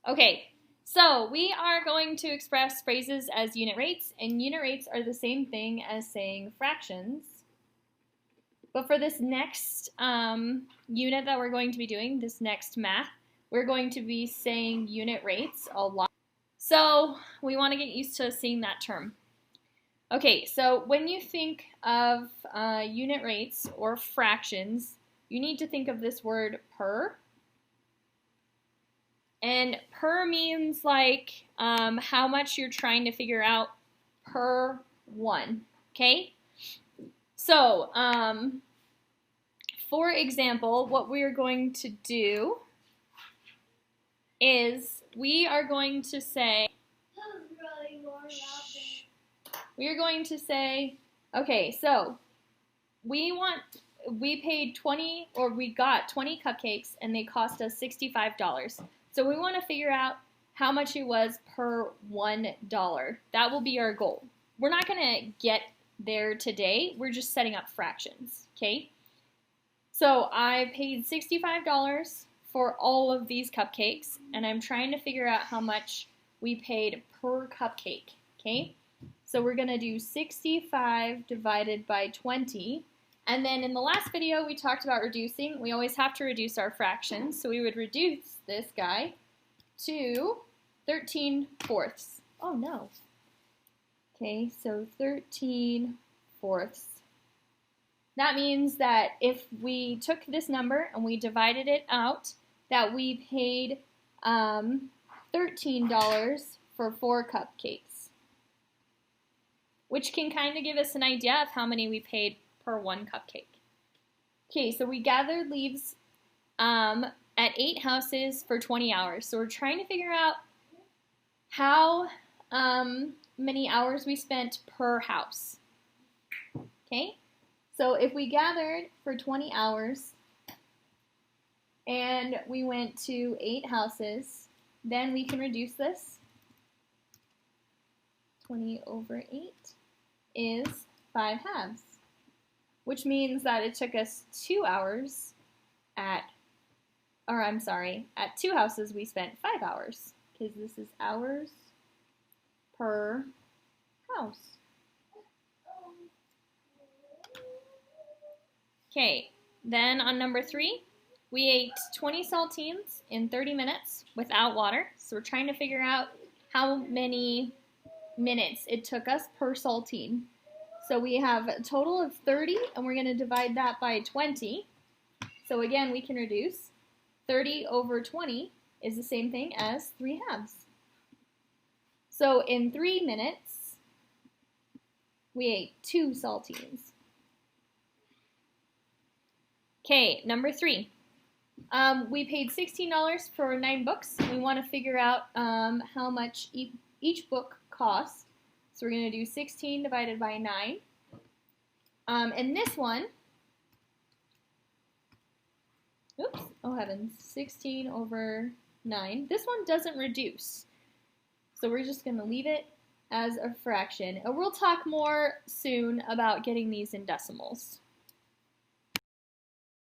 Okay, so we are going to express phrases as unit rates, and unit rates are the same thing as saying fractions. But for this next unit that we're going to be doing, this next math, we're going to be saying unit rates a lot. So we want to get used to seeing that term. Okay, so when you think of unit rates or fractions, you need to think of this word per. And per means like how much you're trying to figure out per one, okay? So, for example, what we're going to do is we are going to say, okay, so we paid 20, or we got 20 cupcakes and they cost us $65. So we want to figure out how much it was per $1. That will be our goal. We're not going to get there today. We're just setting up fractions, okay? So I paid $65 for all of these cupcakes, and I'm trying to figure out how much we paid per cupcake, okay? So we're going to do 65 divided by 20. And then in the last video, we talked about reducing. We always have to reduce our fractions. So we would reduce this guy to 13/4. Oh, no. Okay, so 13/4. That means that if we took this number and we divided it out, that we paid $13 for 4 cupcakes, which can kind of give us an idea of how many we paid per 1 cupcake. Okay, so we gathered leaves at 8 houses for 20 hours. So we're trying to figure out how many hours we spent per house. Okay, so if we gathered for 20 hours and we went to 8 houses, then we can reduce this. 20 over 8 is 5 halves, which means that it took us 2 hours at 2 houses we spent 5 hours, because this is hours per house. Okay, then on number 3, we ate 20 saltines in 30 minutes without water. So we're trying to figure out how many minutes it took us per saltine. So we have a total of 30, and we're going to divide that by 20. So again, we can reduce. 30 over 20 is the same thing as 3 halves. So in 3 minutes, we ate 2 saltines. Okay, number 3. We paid $16 for 9 books. We want to figure out how much each book costs. So we're going to do 16 divided by 9. And this one, oops, oh heavens, 16 over 9. This one doesn't reduce. So we're just going to leave it as a fraction. And we'll talk more soon about getting these in decimals.